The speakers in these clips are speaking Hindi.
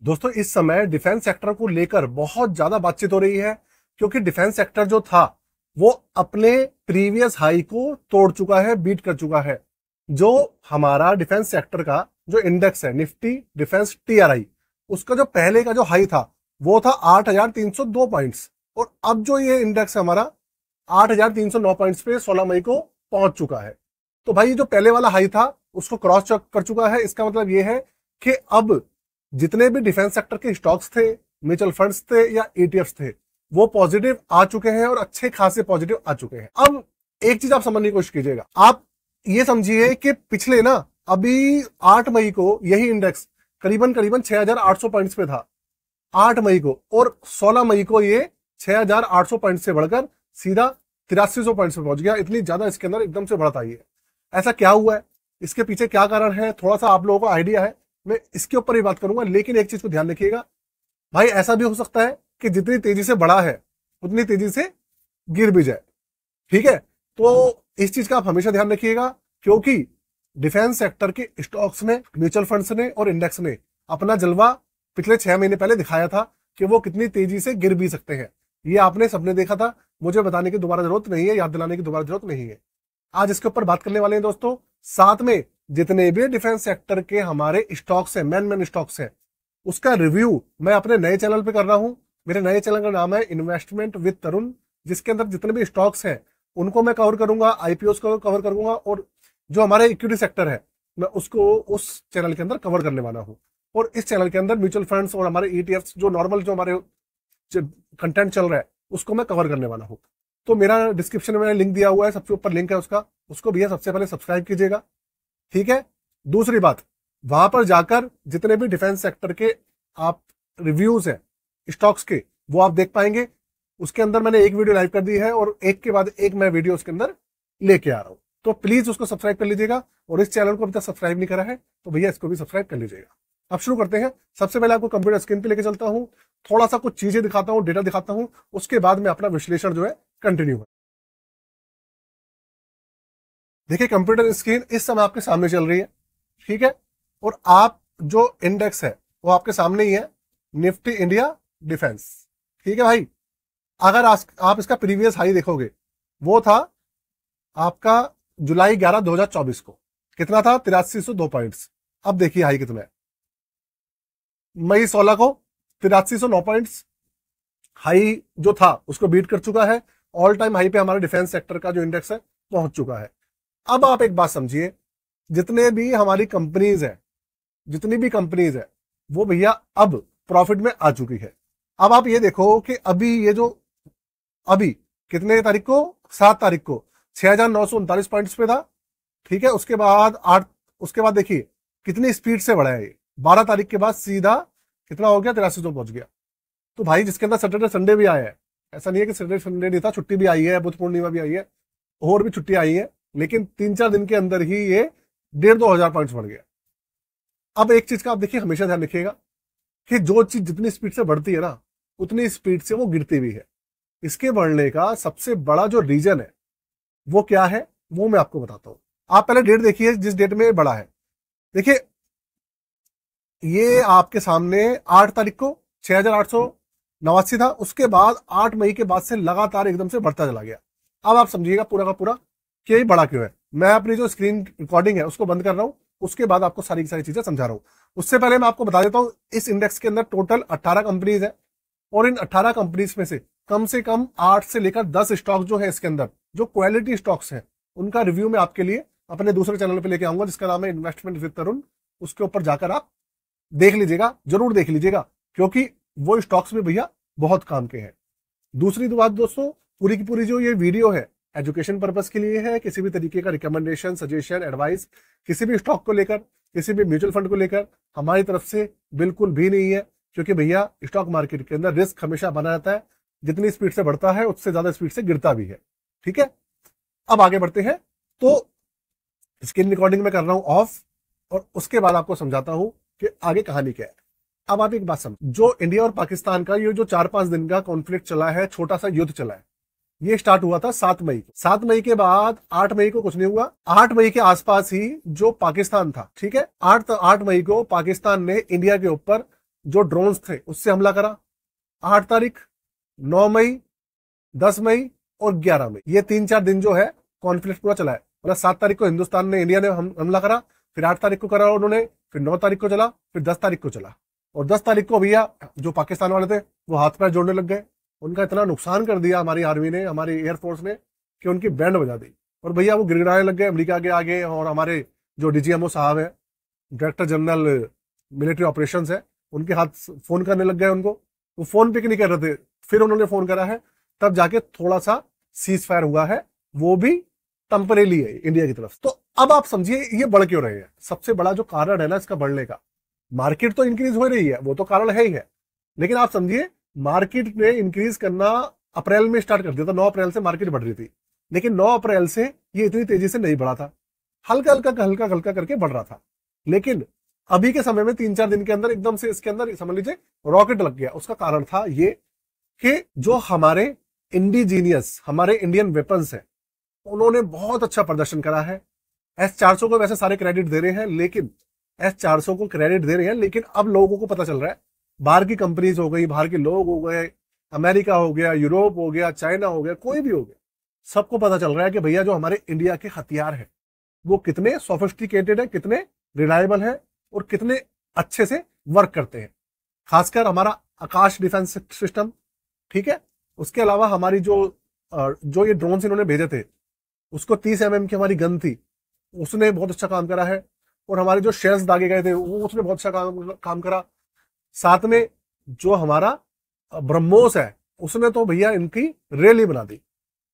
दोस्तों इस समय डिफेंस सेक्टर को लेकर बहुत ज्यादा बातचीत हो रही है क्योंकि डिफेंस सेक्टर जो था वो अपने प्रीवियस हाई को तोड़ चुका है, बीट कर चुका है। जो हमारा डिफेंस सेक्टर का जो इंडेक्स है निफ्टी डिफेंस टीआरआई, उसका जो पहले का जो हाई था वो था 8,302 पॉइंट्स और अब जो ये इंडेक्स है हमारा 8,309 पॉइंट्स पे 16 मई को पहुंच चुका है। तो भाई जो पहले वाला हाई था उसको क्रॉस कर चुका है। इसका मतलब ये है कि अब जितने भी डिफेंस सेक्टर के स्टॉक्स थे, म्यूचुअल फंड्स थे या ईटीएफ्स थे, वो पॉजिटिव आ चुके हैं और अच्छे खासे पॉजिटिव आ चुके हैं। अब एक चीज आप समझने की कोशिश कीजिएगा, आप ये समझिए कि पिछले ना अभी 8 मई को यही इंडेक्स करीबन करीबन 6,800 पॉइंट्स पे था 8 मई को, और 16 मई को ये 6,800 पॉइंट से बढ़कर सीधा 8300 पॉइंट्स पे पहुंच गया। इतनी ज्यादा इसके अंदर एकदम से बढ़त आई है। ऐसा क्या हुआ है, इसके पीछे क्या कारण है, थोड़ा सा आप लोगों को आइडिया है, मैं इसके ऊपर ही बात करूंगा। लेकिन एक चीज को ध्यान रखिएगा भाई, ऐसा भी हो सकता है कि जितनी तेजी से बढ़ा है उतनी तेजी से गिर भी जाए। ठीक है, तो इस चीज का आप हमेशा ध्यान रखिएगा क्योंकि डिफेंस सेक्टर के स्टॉक्स में म्यूचुअल फंड्स ने और इंडेक्स ने अपना जलवा पिछले 6 महीने पहले दिखाया था कि वो कितनी तेजी से गिर भी सकते हैं। ये आपने सबने देखा था, मुझे बताने की दोबारा जरूरत नहीं है, याद दिलाने की दोबारा जरूरत नहीं है। आज इसके ऊपर बात करने वाले हैं दोस्तों। साथ में जितने भी डिफेंस सेक्टर के हमारे स्टॉक्स हैं, मेन स्टॉक्स हैं, उसका रिव्यू मैं अपने नए चैनल पे कर रहा हूं। मेरे नए चैनल का नाम है इन्वेस्टमेंट विद तरुण, जिसके अंदर जितने भी स्टॉक्स हैं उनको मैं कवर करूंगा, आईपीओ को कवर करूंगा, और जो हमारे इक्विटी सेक्टर है मैं उसको उस चैनल के अंदर कवर करने वाला हूं। और इस चैनल के अंदर म्यूचुअल फंड्स और हमारे ईटीएफ्स जो नॉर्मल जो हमारे कंटेंट चल रहा है उसको मैं कवर करने वाला हूं। तो मेरा डिस्क्रिप्शन में लिंक दिया हुआ है, सबसे ऊपर लिंक है उसका, उसको भैया सबसे पहले सब्सक्राइब कीजिएगा। ठीक है, दूसरी बात, वहां पर जाकर जितने भी डिफेंस सेक्टर के आप रिव्यूज हैं स्टॉक्स के वो आप देख पाएंगे। उसके अंदर मैंने एक वीडियो लाइव कर दी है और एक के बाद एक मैं वीडियो उसके अंदर लेके आ रहा हूं, तो प्लीज उसको सब्सक्राइब कर लीजिएगा। और इस चैनल को अभी तक सब्सक्राइब नहीं करा है तो भैया इसको भी सब्सक्राइब कर लीजिएगा। अब शुरू करते हैं। सबसे पहले आपको कंप्यूटर स्क्रीन पे लेके चलता हूं, थोड़ा सा कुछ चीजें दिखाता हूं, डेटा दिखाता हूं, उसके बाद में अपना विश्लेषण जो है कंटिन्यू है। देखिए कंप्यूटर स्क्रीन इस समय आपके सामने चल रही है, ठीक है, और आप जो इंडेक्स है वो आपके सामने ही है, निफ्टी इंडिया डिफेंस। ठीक है भाई, अगर आप इसका प्रीवियस हाई देखोगे वो था आपका जुलाई 11 2024 को, कितना था 8302 पॉइंट्स। अब देखिए हाई कितना है, मई 16 को 8309 पॉइंट्स हाई जो था उसको बीट कर चुका है। ऑल टाइम हाई पे हमारा डिफेंस सेक्टर का जो इंडेक्स है पहुंच चुका है। अब आप एक बात समझिए, जितने भी हमारी कंपनीज है, जितनी भी कंपनीज है वो भैया अब प्रॉफिट में आ चुकी है। अब आप ये देखो कि अभी ये जो अभी कितने तारीख को, 7 तारीख को 6,939 पॉइंट्स पे था। ठीक है, उसके बाद देखिए कितनी स्पीड से बढ़ा है ये, 12 तारीख के बाद सीधा कितना हो गया, 8300 पहुंच गया। तो भाई जिसके अंदर सैटरडे संडे भी आया है, ऐसा नहीं है कि सैटरडे संडे नहीं था, छुट्टी भी आई है, बुद्ध पूर्णिमा भी आई है और भी छुट्टी आई है, लेकिन 3-4 दिन के अंदर ही ये 1,500-2 हजार पॉइंट्स बढ़ गया। अब एक चीज का आप देखिए हमेशा ध्यान रखिएगा कि जो चीज जितनी स्पीड से बढ़ती है ना उतनी स्पीड से वो गिरती भी है। इसके बढ़ने का सबसे बड़ा जो रीजन है वो क्या है वो मैं आपको बताता हूं। आप पहले डेट देखिए जिस डेट में बढ़ा है। देखिए ये आपके सामने 8 तारीख को 6,889 था, उसके बाद 8 मई के बाद से लगातार एकदम से बढ़ता चला गया। अब आप समझिएगा पूरा का पूरा कि ये बड़ा क्यों है। मैं अपनी जो स्क्रीन रिकॉर्डिंग है उसको बंद कर रहा हूं, उसके बाद आपको सारी की सारी चीजें समझा रहा हूं। उससे पहले मैं आपको बता देता हूं, इस इंडेक्स के अंदर टोटल 18 कंपनीज है और इन 18 कंपनीज में से कम 8 से लेकर 10 स्टॉक जो है इसके अंदर जो क्वालिटी स्टॉक्स हैं उनका रिव्यू मैं आपके लिए अपने दूसरे चैनल पे लेके आऊंगा जिसका नाम है इन्वेस्टमेंट विद तरुण। उसके ऊपर जाकर आप देख लीजिएगा, जरूर देख लीजिएगा, क्योंकि वो स्टॉक्स में भैया बहुत काम के हैं। दूसरी बात दोस्तों, पूरी की पूरी जो ये वीडियो है एजुकेशन पर्पस के लिए है, किसी भी तरीके का रिकमेंडेशन, सजेशन, एडवाइस किसी भी स्टॉक को लेकर, किसी भी म्यूचुअल फंड को लेकर हमारी तरफ से बिल्कुल भी नहीं है, क्योंकि भैया स्टॉक मार्केट के अंदर रिस्क हमेशा बना रहता है। जितनी स्पीड से बढ़ता है उससे ज्यादा स्पीड से गिरता भी है। ठीक है, अब आगे बढ़ते हैं। तो स्क्रीन रिकॉर्डिंग में कर रहा हूं ऑफ और उसके बाद आपको समझाता हूं कि आगे कहानी क्या है। अब आप एक बात समझ, जो इंडिया और पाकिस्तान का ये जो 4-5 दिन का कॉन्फ्लिक्ट चला है, छोटा सा युद्ध चला है, ये स्टार्ट हुआ था 7 मई को। 7 मई के बाद 8 मई को कुछ नहीं हुआ। 8 मई के आसपास ही जो पाकिस्तान था, ठीक है, 8 मई को पाकिस्तान ने इंडिया के ऊपर जो ड्रोन्स थे उससे हमला करा। 8 तारीख, 9 मई, 10 मई और 11 मई, ये 3-4 दिन जो है कॉन्फ्लिक्ट पूरा चला है। मतलब 7 तारीख को हिंदुस्तान ने, इंडिया ने हमला करा, फिर 8 तारीख को करा उन्होंने, फिर 9 तारीख को चला, फिर 10 तारीख को चला। और 10 तारीख को भैया जो पाकिस्तान वाले थे वो हाथ पैर जोड़ने लग गए। उनका इतना नुकसान कर दिया हमारी आर्मी ने, हमारी एयरफोर्स ने, कि उनकी बैंड बजा दी। और भैया वो गिड़गिड़ाने लग गए अमेरिका के आगे। और हमारे जो डीजीएमओ साहब है, डायरेक्टर जनरल मिलिट्री ऑपरेशंस है, उनके हाथ फोन करने लग गए उनको। वो फोन पिक नहीं कर रहे थे, फिर उन्होंने फोन करा है, तब जाके थोड़ा सा सीज फायर हुआ है, वो भी टेम्परेली है इंडिया की तरफ। तो अब आप समझिए ये बढ़ क्यों रहे हैं। सबसे बड़ा जो कारण है ना इसका बढ़ने का, मार्केट तो इंक्रीज हो रही है, वो तो कारण है ही है, लेकिन आप समझिए मार्केट ने इंक्रीज करना अप्रैल में स्टार्ट कर दिया था। 9 अप्रैल से मार्केट बढ़ रही थी, लेकिन 9 अप्रैल से ये इतनी तेजी से नहीं बढ़ा था, हल्का हल्का करके बढ़ रहा था। लेकिन अभी के समय में 3-4 दिन के अंदर एकदम से इसके अंदर समझ लीजिए रॉकेट लग गया। उसका कारण था ये कि जो हमारे इंडिजीनियस, हमारे इंडियन वेपन्स है, उन्होंने बहुत अच्छा प्रदर्शन करा है। S-400 को वैसे सारे क्रेडिट दे रहे हैं, लेकिन S-400 को क्रेडिट दे रहे हैं, लेकिन अब लोगों को पता चल रहा है, बाहर की कंपनीज हो गई, बाहर के लोग हो गए, अमेरिका हो गया, यूरोप हो गया, चाइना हो गया, कोई भी हो गया, सबको पता चल रहा है कि भैया जो हमारे इंडिया के हथियार है वो कितने सोफिस्टिकेटेड है, कितने रिलायबल है और कितने अच्छे से वर्क करते हैं। खासकर हमारा आकाश डिफेंस सिस्टम, ठीक है। उसके अलावा हमारी जो ये ड्रोन इन्होंने भेजे थे, उसको 30 mm की हमारी गन थी, उसने बहुत अच्छा काम करा है। और हमारे जो शेल्स दागे गए थे वो उसने बहुत अच्छा काम करा। साथ में जो हमारा ब्रह्मोस है, उसने तो भैया इनकी रैली बना दी।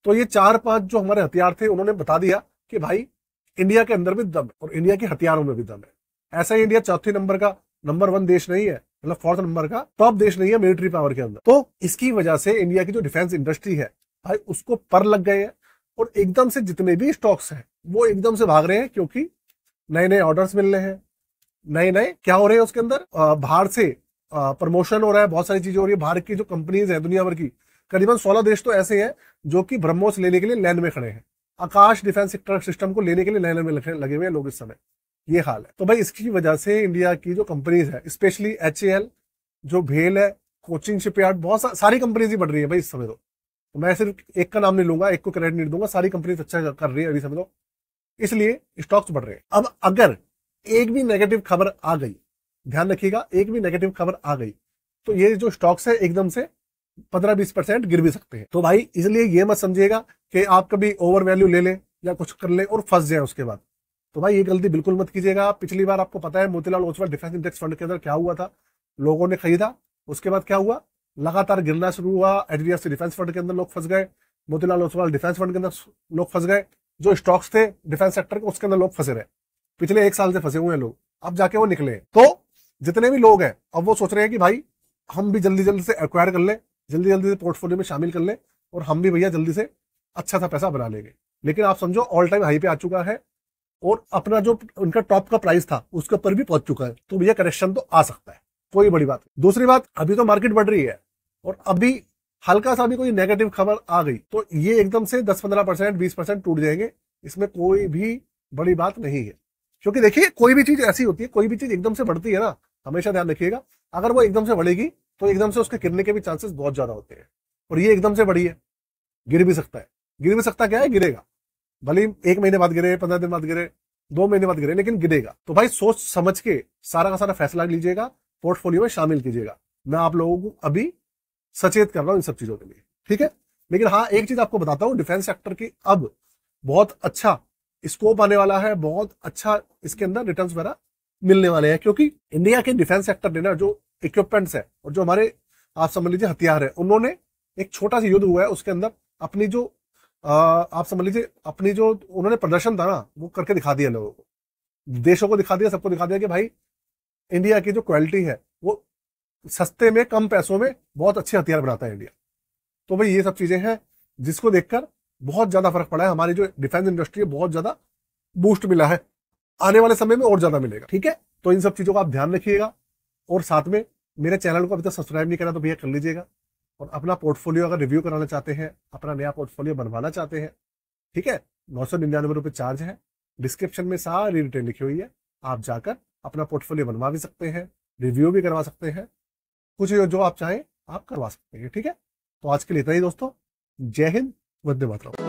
तो ये 4-5 जो हमारे हथियार थे, उन्होंने बता दिया कि भाई इंडिया के अंदर भी दम है और इंडिया के हथियारों में भी दम है। ऐसा ही इंडिया चौथे नंबर का, नंबर 1 देश नहीं है, मतलब 4th नंबर का टॉप देश नहीं है मिलिट्री पावर के अंदर। तो इसकी वजह से इंडिया की जो डिफेंस इंडस्ट्री है भाई, उसको पर लग गए हैं। और एकदम से जितने भी स्टॉक्स हैं वो एकदम से भाग रहे हैं, क्योंकि नए नए ऑर्डर्स मिल रहे हैं, नए नए क्या हो रहे हैं उसके अंदर, बाहर से प्रमोशन हो रहा है, बहुत सारी चीजें हो रही है। बाहर की जो कंपनीज है दुनिया भर की, करीबन 16 देश तो ऐसे हैं जो कि ब्रह्मोस लेने के लिए लाइन में खड़े हैं। आकाश डिफेंस सिस्टम को लेने के लिए लाइन में लगे हुए हैं लोग इस समय, ये हाल है। तो भाई इसकी वजह से इंडिया की जो कंपनीज है, स्पेशली HAL, जो भेल है, कोचिंग शिपयार्ड, बहुत सारी कंपनीज ही बढ़ रही है भाई इस समय। तो मैं सिर्फ एक का नाम नहीं लूंगा, एक को क्रेडिट नहीं दूंगा, सारी कंपनीज अच्छा कर रही है अभी समझो, इसलिए स्टॉक्स बढ़ रहे हैं। अब अगर एक भी नेगेटिव खबर आ गई, ध्यान रखिएगा, एक भी नेगेटिव खबर आ गई तो ये जो स्टॉक्स है एकदम से 15-20% गिर भी सकते हैं। तो भाई इसलिए ये मत समझिएगा कि आप कभी ओवर वैल्यू ले लें या कुछ कर लें और फंस जाए उसके बाद। तो भाई ये गलती बिल्कुल मत कीजिएगा। पिछली बार आपको पता है Motilal Oswal defence index fund के अंदर क्या हुआ था, लोगों ने खरीदा, उसके बाद क्या हुआ, लगातार गिरना शुरू हुआ। HDFC डिफेंस फंड के अंदर लोग फंस गए, मोतीलाल ओसवाल डिफेंस फंड के अंदर लोग फंस गए, जो स्टॉक्स थे डिफेंस सेक्टर के उसके अंदर लोग फंसे रहे। पिछले 1 साल से फंसे हुए हैं लोग, अब जाके वो निकले। तो जितने भी लोग हैं अब वो सोच रहे हैं कि भाई हम भी जल्दी जल्दी से एक्वायर कर लें, जल्दी जल्दी से पोर्टफोलियो में शामिल कर लें, और हम भी भैया जल्दी से अच्छा सा पैसा बना लेंगे। लेकिन आप समझो ऑल टाइम हाई पे आ चुका है, और अपना जो उनका टॉप का प्राइस था उसके ऊपर भी पहुंच चुका है। तो भैया करेक्शन तो आ सकता है, कोई बड़ी बात नहीं। दूसरी बात, अभी तो मार्केट बढ़ रही है, और अभी हल्का सा भी कोई नेगेटिव खबर आ गई तो ये एकदम से 10-15%, 20% टूट जाएंगे। इसमें कोई भी बड़ी बात नहीं है, क्योंकि देखिए कोई भी चीज ऐसी होती है, कोई भी चीज एकदम से बढ़ती है ना, हमेशा ध्यान रखिएगा, अगर वो एकदम से बढ़ेगी तो एकदम से उसके गिरने के भी चांसेस बहुत ज्यादा होते हैं। और ये एकदम से बढ़ी है, गिर भी सकता है। गिर भी सकता क्या है, गिरेगा, भले 1 महीने बाद गिरे, 15 दिन बाद गिरे, 2 महीने बाद गिरे, लेकिन गिरेगा। तो भाई सोच समझ के सारा का सारा फैसला लीजिएगा, पोर्टफोलियो में शामिल कीजिएगा। मैं आप लोगों को अभी सचेत कर रहा हूं इन सब चीजों के लिए, ठीक है। लेकिन हाँ, एक चीज आपको बताता हूं, डिफेंस सेक्टर की अब बहुत अच्छा स्कोप आने वाला है, बहुत अच्छा इसके अंदर रिटर्न्स वगैरह मिलने वाले हैं, क्योंकि इंडिया के डिफेंस सेक्टर ने ना जो इक्विपमेंट्स है और जो हमारे आप समझ लीजिए हथियार है, उन्होंने एक छोटा सा युद्ध हुआ है उसके अंदर अपनी जो आप समझ लीजिए अपनी जो उन्होंने प्रदर्शन था ना, वो करके दिखा दिया लोगों को, देशों को दिखा दिया, सबको दिखा दिया कि भाई इंडिया की जो क्वालिटी है वो सस्ते में, कम पैसों में बहुत अच्छे हथियार बनाता है इंडिया। तो भाई ये सब चीजें हैं जिसको देखकर बहुत ज्यादा फर्क पड़ा है, हमारी जो डिफेंस इंडस्ट्री है बहुत ज्यादा बूस्ट मिला है, आने वाले समय में और ज्यादा मिलेगा, ठीक है। तो इन सब चीजों का आप ध्यान रखिएगा, और साथ में मेरे चैनल को अभी तक सब्सक्राइब नहीं करा तो भैया कर लीजिएगा। और अपना पोर्टफोलियो अगर रिव्यू कराना चाहते हैं, अपना नया पोर्टफोलियो बनवाना चाहते हैं, ठीक है, 999 रुपये चार्ज है, डिस्क्रिप्शन में सारी डिटेल लिखी हुई है, आप जाकर अपना पोर्टफोलियो बनवा भी सकते हैं, रिव्यू भी करवा सकते हैं। कुछ जो आप चाहें आप करवा सकते हैं। ठीक है, तो आज के लिए इतना ही दोस्तों। जय हिंद, वंदे मातरम।